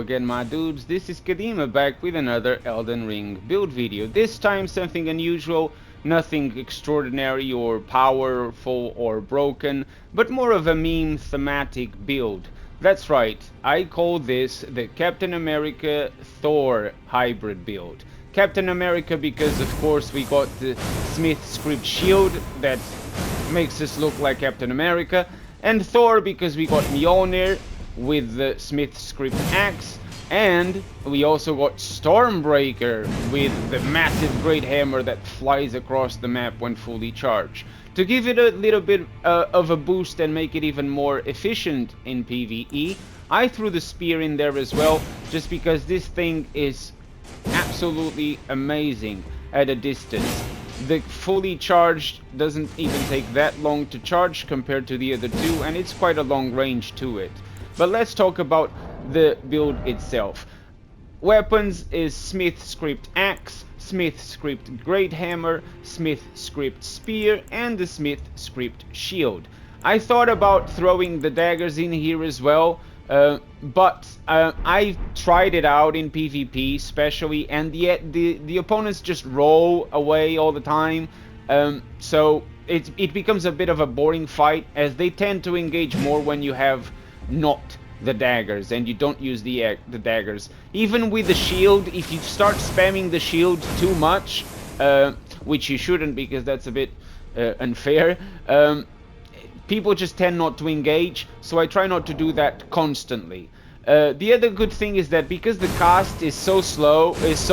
again, my dudes, this is Kadima back with another Elden Ring build video. This time something unusual, nothing extraordinary or powerful or broken, but more of a meme thematic build. That's right, I call this the Captain America Thor hybrid build. Captain America because of course we got the Smithscript shield that makes us look like Captain America, and Thor because we got Mjolnir with the Smithscript axe, and we also got Stormbreaker with the massive great hammer that flies across the map when fully charged. To give it a little bit of a boost and make it even more efficient in PvE, I threw the spear in there as well, just because this thing is absolutely amazing at a distance. The fully charged doesn't even take that long to charge compared to the other two, and it's quite a long range to it. But let's talk about the build itself. Weapons is Smithscript axe, Smithscript great hammer, Smithscript spear, and the Smithscript shield. I thought about throwing the daggers in here as well, but I tried it out in PvP especially, and yet the opponents just roll away all the time, so it becomes a bit of a boring fight, as they tend to engage more when you have not the daggers and you don't use the daggers. Even with the shield, if you start spamming the shield too much, which you shouldn't because that's a bit unfair, people just tend not to engage, so I try not to do that constantly. The other good thing is that because the cast is so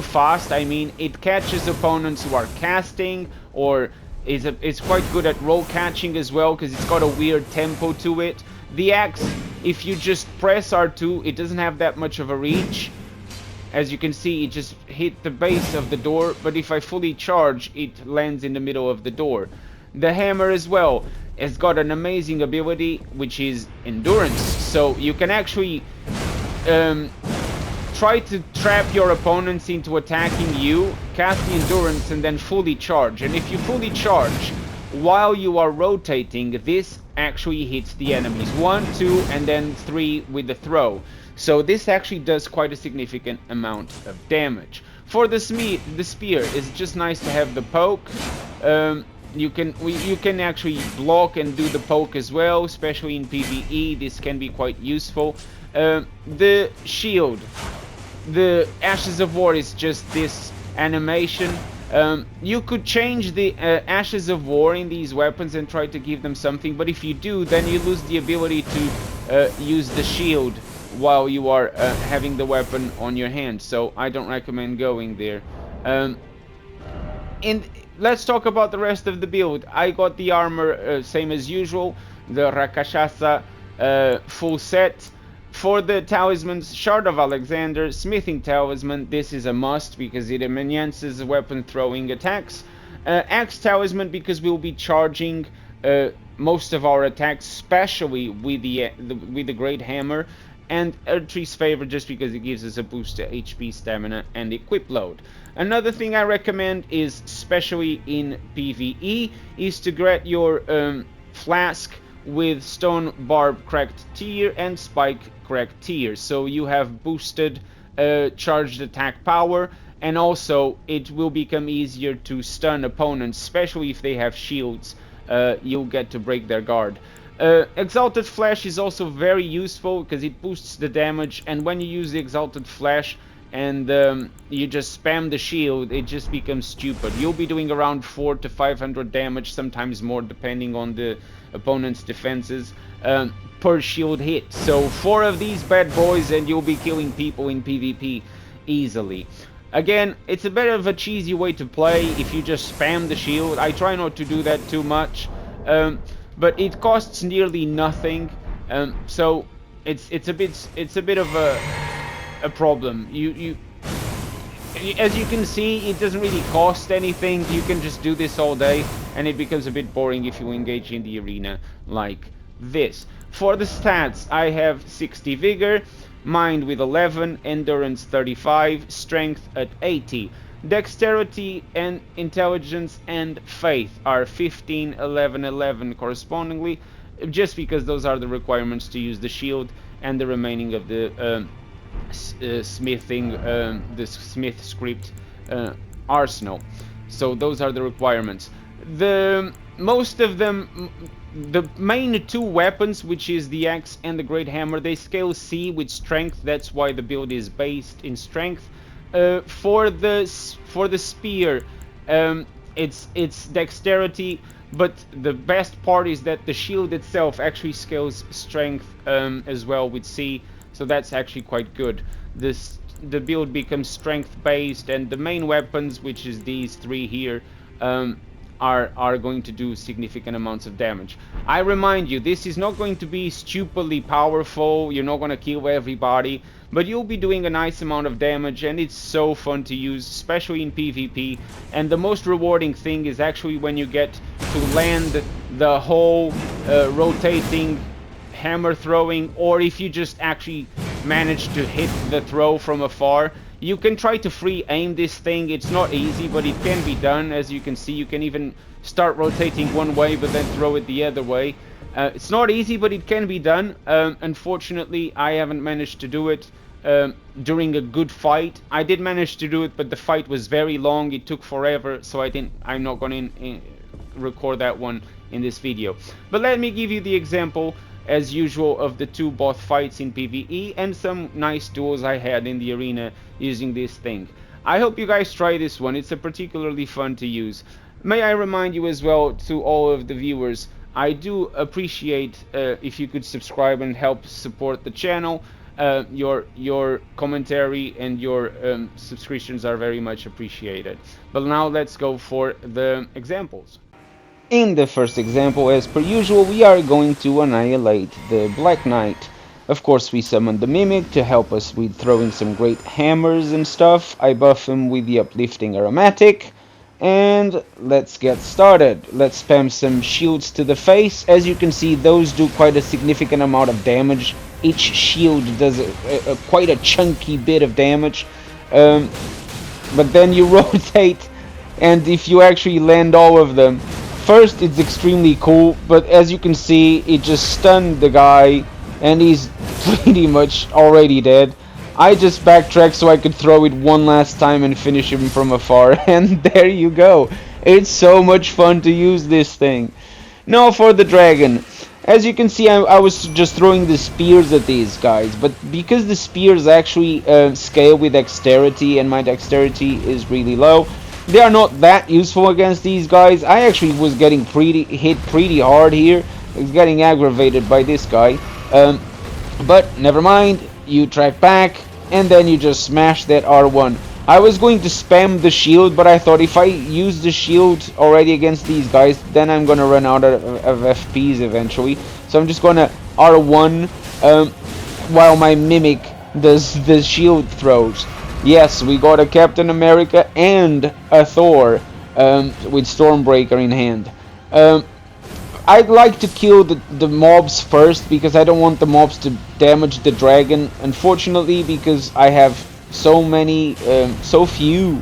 fast, I mean, it catches opponents who are casting, or it's quite good at roll catching as well, because it's got a weird tempo to it. The axe, if you just press R2, it doesn't have that much of a reach. As you can see, it just hit the base of the door, but if I fully charge, it lands in the middle of the door. The hammer as well has got an amazing ability, which is endurance, so you can actually try to trap your opponents into attacking you, cast the endurance, and then fully charge. And if you fully charge while you are rotating, this actually hits the enemies 1, 2, and then 3 with the throw. So this actually does quite a significant amount of damage. For the spear, it's just nice to have the poke. You can actually block and do the poke as well, especially in PvE. This can be quite useful. The shield, the Ashes of War, is just this animation. You could change the Ashes of War in these weapons and try to give them something, but if you do, then you lose the ability to use the shield while you are having the weapon on your hand, so I don't recommend going there. And let's talk about the rest of the build. I got the armor same as usual, the Rakshasa full set. For the talismans, Shard of Alexander, Smithing Talisman, this is a must because it enhances weapon throwing attacks. Axe Talisman because we'll be charging most of our attacks, especially with the Great Hammer. And Erdtree's Favor just because it gives us a boost to HP, stamina, and equip load. Another thing I recommend is, especially in PvE, is to get your flask with Stone Barb Cracked Tear and Spike Cracked Tear, so you have boosted charged attack power, and also it will become easier to stun opponents, especially if they have shields. You'll get to break their guard. Exalted Flash is also very useful because it boosts the damage, and when you use the Exalted Flash and you just spam the shield, it just becomes stupid. You'll be doing around 400 to 500 damage, sometimes more depending on the opponent's defenses, per shield hit. So 4 of these bad boys and you'll be killing people in PvP easily. Again, it's a bit of a cheesy way to play if you just spam the shield. I try not to do that too much, but it costs nearly nothing, so it's a bit of a problem. As you can see, it doesn't really cost anything. You can just do this all day, and it becomes a bit boring if you engage in the arena like this. For the stats, I have 60 vigor, mind with 11, endurance 35, strength at 80. Dexterity and intelligence and faith are 15, 11, 11 correspondingly, just because those are the requirements to use the shield, and the remaining of the smithing the Smithscript arsenal. So those are the requirements. The most of them, the main two weapons, which is the axe and the great hammer, they scale C with strength. That's why the build is based in strength. For the spear, it's dexterity, but the best part is that the shield itself actually scales strength as well with C, so that's actually quite good. The build becomes strength based, and the main weapons, which is these three here, are going to do significant amounts of damage. I remind you, this is not going to be stupidly powerful. You're not going to kill everybody, but you'll be doing a nice amount of damage, and it's so fun to use, especially in PvP. And the most rewarding thing is actually when you get to land the whole rotating hammer throwing, or if you just actually manage to hit the throw from afar. You can try to free aim this thing. It's not easy, but it can be done. As you can see, you can even start rotating one way but then throw it the other way. It's not easy, but it can be done. Unfortunately, I haven't managed to do it during a good fight. I did manage to do it, but the fight was very long. It took forever, so I'm not going to record that one in this video. But let me give you the example, as usual, of the two boss fights in PvE and some nice duels I had in the arena using this thing. I hope you guys try this one. It's a particularly fun to use. May I remind you as well, to all of the viewers, I do appreciate if you could subscribe and help support the channel. Your commentary and your subscriptions are very much appreciated. But now let's go for the examples. In the first example, as per usual, we are going to annihilate the Black Knight. Of course, we summon the Mimic to help us with throwing some great hammers and stuff. I buff him with the uplifting aromatic. And let's get started. Let's spam some shields to the face. As you can see, those do quite a significant amount of damage. Each shield does quite a chunky bit of damage. But then you rotate, and if you actually land all of them, first, it's extremely cool, but as you can see, it just stunned the guy, and he's pretty much already dead. I just backtracked so I could throw it one last time and finish him from afar, and there you go. It's so much fun to use this thing. Now for the dragon. As you can see, I was just throwing the spears at these guys, but because the spears actually scale with dexterity, and my dexterity is really low, they are not that useful against these guys. I actually was getting hit pretty hard here. I was getting aggravated by this guy. But never mind. You track back, and then you just smash that R1. I was going to spam the shield, but I thought if I use the shield already against these guys, then I'm gonna run out of FPs eventually. So I'm just gonna R1 while my Mimic does the shield throws. Yes, we got a Captain America and a Thor with Stormbreaker in hand. I'd like to kill the mobs first, because I don't want the mobs to damage the dragon. Unfortunately, because I have so few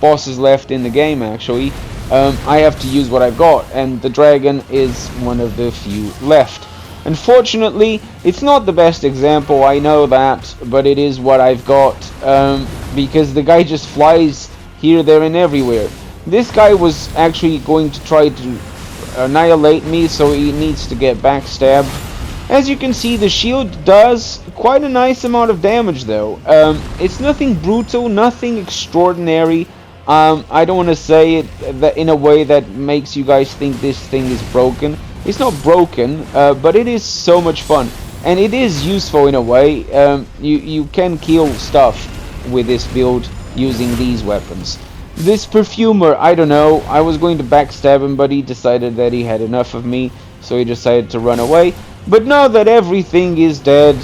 bosses left in the game, actually, I have to use what I've got, and the dragon is one of the few left. Unfortunately, it's not the best example, I know that, but it is what I've got, because the guy just flies here, there, and everywhere. This guy was actually going to try to annihilate me, so he needs to get backstabbed. As you can see, the shield does quite a nice amount of damage, though. It's nothing brutal, nothing extraordinary. I don't want to say it that in a way that makes you guys think this thing is broken. It's not broken, but it is so much fun, and it is useful in a way. You can kill stuff with this build using these weapons. This perfumer, I don't know. I was going to backstab him, but he decided that he had enough of me, so he decided to run away. But now that everything is dead,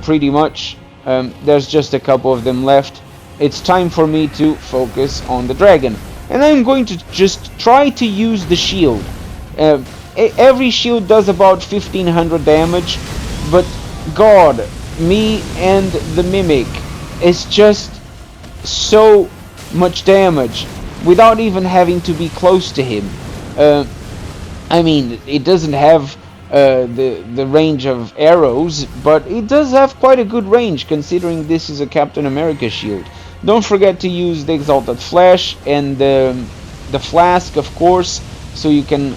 pretty much, there's just a couple of them left. It's time for me to focus on the dragon, and I'm going to just try to use the shield. Every shield does about 1500 damage, but God, me and the Mimic, it's just so much damage without even having to be close to him. I mean, it doesn't have the range of arrows, but it does have quite a good range considering this is a Captain America shield. Don't forget to use the Exalted Flash and the Flask, of course, so you can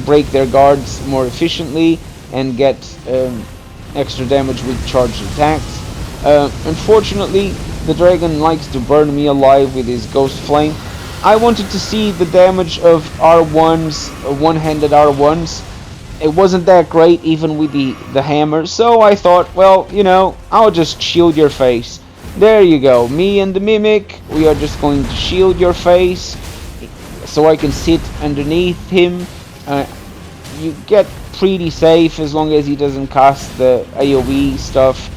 break their guards more efficiently and get extra damage with charged attacks. Unfortunately, the dragon likes to burn me alive with his Ghost Flame. I wanted to see the damage of R1s, one-handed R1s. It wasn't that great even with the hammer, so I thought, well, you know, I'll just shield your face. There you go, me and the Mimic, we are just going to shield your face so I can sit underneath him. You get pretty safe as long as he doesn't cast the AoE stuff.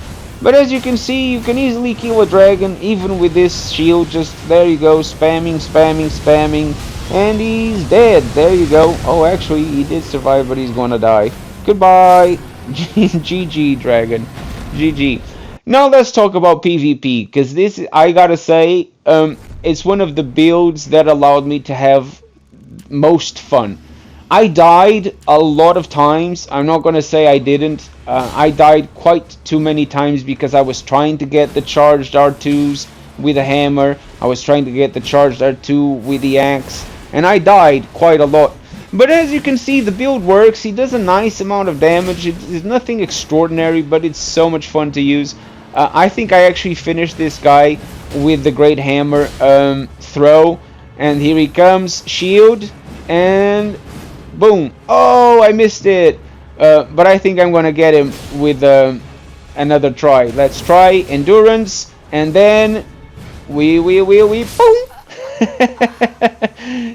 But as you can see, you can easily kill a dragon even with this shield. Just there you go, spamming, spamming, spamming, and he's dead. There you go. Oh, actually, he did survive, but he's gonna die. Goodbye. GG, dragon. GG. Now let's talk about PvP, because this, I gotta say, it's one of the builds that allowed me to have most fun. I died a lot of times. I'm not gonna say I didn't. I died quite too many times because I was trying to get the charged R2s with a hammer. I was trying to get the charged R2 with the axe, and I died quite a lot. But as you can see, the build works. He does a nice amount of damage. It's nothing extraordinary, but it's so much fun to use. I think I actually finished this guy with the Great Hammer throw, and here he comes, shield, and boom. Oh, I missed it. But I think I'm gonna get him with another try. Let's try endurance, and then boom.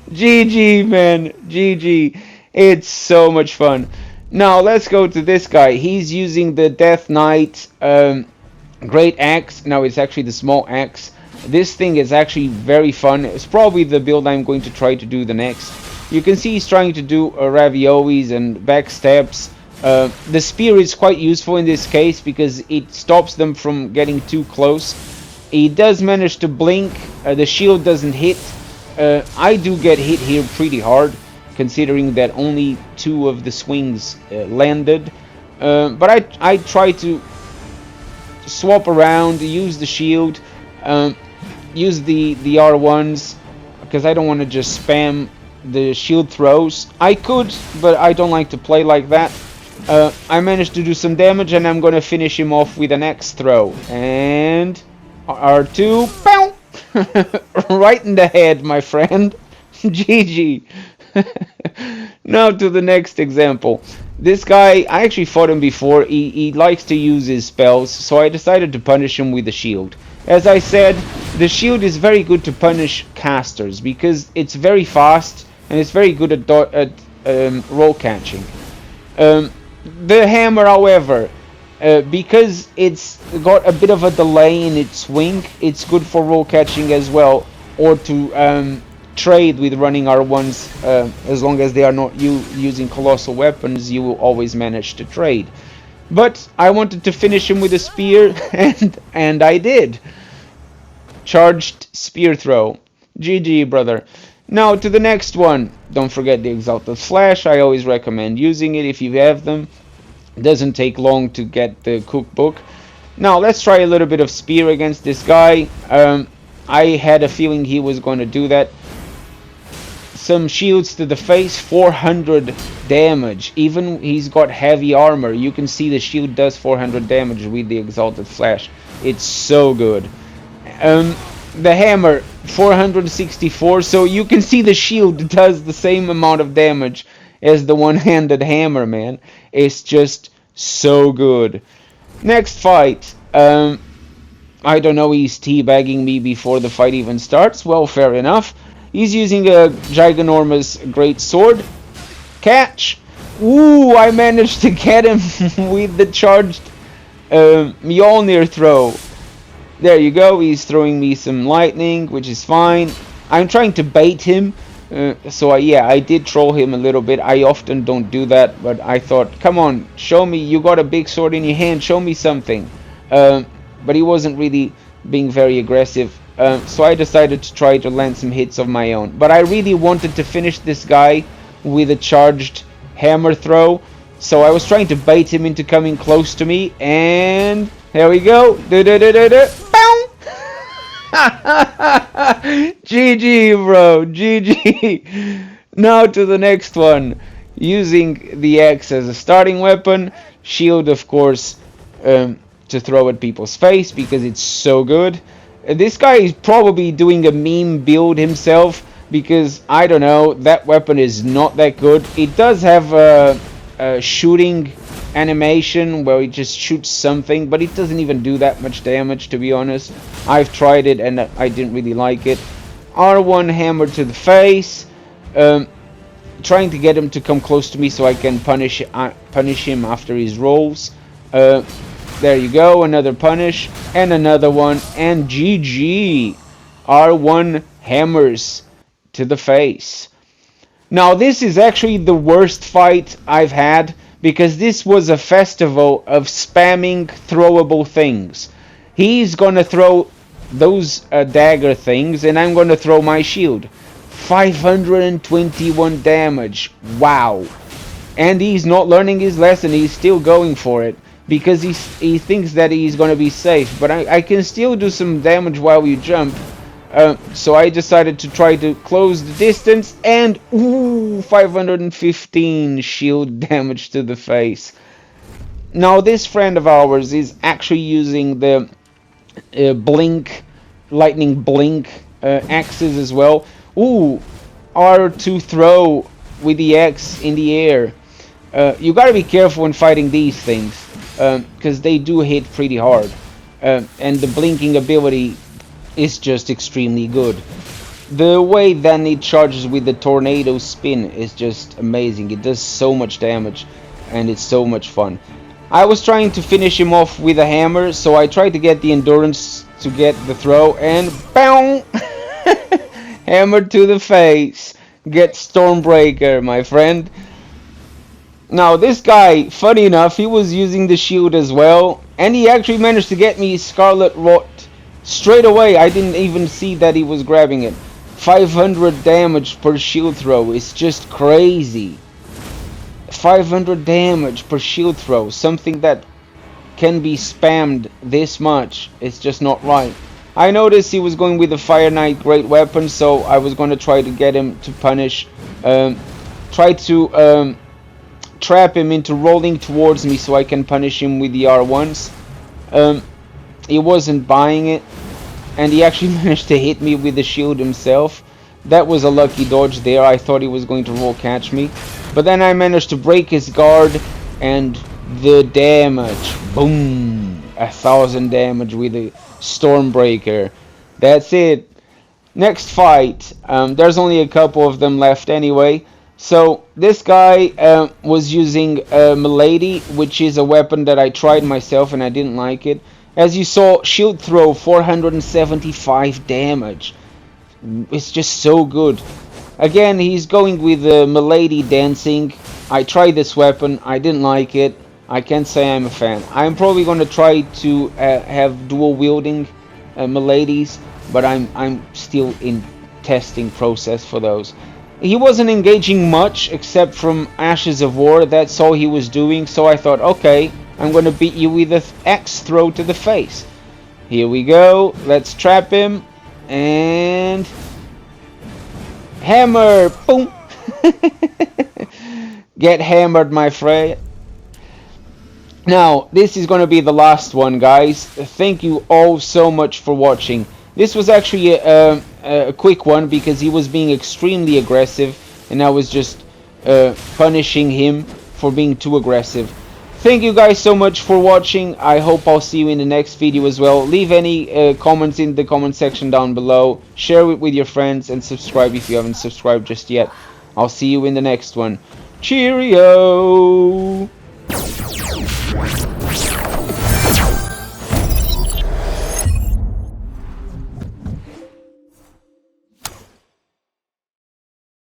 GG, man. GG. It's so much fun. Now let's go to this guy. He's using the Death Knight Great Axe. Now it's actually the small axe. This thing is actually very fun. It's probably the build I'm going to try to do the next. You can see he's trying to do raviolis and backstabs. The spear is quite useful in this case because it stops them from getting too close. He does manage to blink. The shield doesn't hit. I do get hit here pretty hard, considering that only 2 of the swings landed. But I try to swap around, use the shield, use the R1s, because I don't want to just spam the shield throws. I could, but I don't like to play like that. I managed to do some damage, and I'm going to finish him off with an X throw. And R2, pow! Right in the head, my friend. GG. Now to the next example. This guy, I actually fought him before. He likes to use his spells, so I decided to punish him with the shield. As I said, the shield is very good to punish casters because it's very fast and it's very good at roll catching. The hammer, however, because it's got a bit of a delay in its swing, it's good for roll catching as well, or to trade with running R1s. As long as they are not using colossal weapons, you will always manage to trade. But I wanted to finish him with a spear, and I did. Charged spear throw. GG, brother. Now to the next one. Don't forget the Exalted Flash. I always recommend using it if you have them. It doesn't take long to get the cookbook. Now let's try a little bit of spear against this guy. I had a feeling he was going to do that. Some shields to the face, 400 damage. Even he's got heavy armor. You can see the shield does 400 damage with the Exalted Flash. It's so good. The hammer, 464. So you can see the shield does the same amount of damage as the one-handed hammer, man. It's just so good. Next fight. I don't know, he's teabagging me before the fight even starts. Well, fair enough. He's using a giganormous great sword. Catch! Ooh, I managed to get him with the charged Mjolnir throw. There you go, he's throwing me some lightning, which is fine. I'm trying to bait him. Yeah, I did troll him a little bit. I often don't do that, but I thought, come on, show me, you got a big sword in your hand, show me something. But he wasn't really being very aggressive. So I decided to try to land some hits of my own. But I really wanted to finish this guy with a charged hammer throw. So I was trying to bait him into coming close to me, and there we go. Bow! GG, bro. GG. Now to the next one. Using the axe as a starting weapon. Shield, of course, to throw at people's face because it's so good. This guy is probably doing a meme build himself because, I don't know, that weapon is not that good. It does have a shooting animation where it just shoots something, but it doesn't even do that much damage, to be honest. I've tried it and I didn't really like it. R1 hammer to the face. Trying to get him to come close to me so I can punish him after his rolls. There you go, another punish, and another one, and GG. R1 hammers to the face. Now this is actually the worst fight I've had, because this was a festival of spamming throwable things. He's gonna throw those dagger things, and I'm gonna throw my shield. 521 damage. Wow. And he's not learning his lesson. He's still going for it because he thinks that he's gonna be safe. But I can still do some damage while you jump. So I decided to try to close the distance, and ooh, 515 shield damage to the face. Now this friend of ours is actually using the lightning blink axes as well. Ooh, R2 throw with the X in the air. You gotta be careful when fighting these things because they do hit pretty hard, and the blinking ability is just extremely good. The way then it charges with the tornado spin is just amazing. It does so much damage and it's so much fun. I was trying to finish him off with a hammer, so I tried to get the endurance to get the throw, and BOW! Hammer to the face. Get Stormbreaker, my friend. Now this guy, funny enough, he was using the shield as well, and he actually managed to get me Scarlet Rot straight away. I didn't even see that he was grabbing it. 500 damage per shield throw is just crazy. 500 damage per shield throw, something that can be spammed this much, it's just not right. I noticed he was going with the Fire Knight great weapon, so I was going to try to get him to punish, try to trap him into rolling towards me so I can punish him with the R1s. He wasn't buying it, and he actually managed to hit me with the shield himself. That was a lucky dodge there. I thought he was going to roll catch me, but then I managed to break his guard, and the damage, boom, 1000 damage with the Stormbreaker. That's it. Next fight. There's only a couple of them left anyway. So this guy was using Milady, which is a weapon that I tried myself and I didn't like it. As you saw, shield throw, 475 damage. It's just so good. Again, he's going with Milady dancing. I tried this weapon. I didn't like it. I can't say I'm a fan. I'm probably going to try to have dual wielding Miladies, but I'm still in testing process for those. He wasn't engaging much except from Ashes of War. That's all he was doing. So I thought, okay, I'm going to beat you with an axe throw to the face. Here we go. Let's trap him. And hammer. Boom. Get hammered, my friend. Now, this is going to be the last one, guys. Thank you all so much for watching. This was actually a quick one because he was being extremely aggressive, and I was just punishing him for being too aggressive. Thank you guys so much for watching. I hope I'll see you in the next video as well. Leave any comments in the comment section down below. Share it with your friends and subscribe if you haven't subscribed just yet. I'll see you in the next one. Cheerio!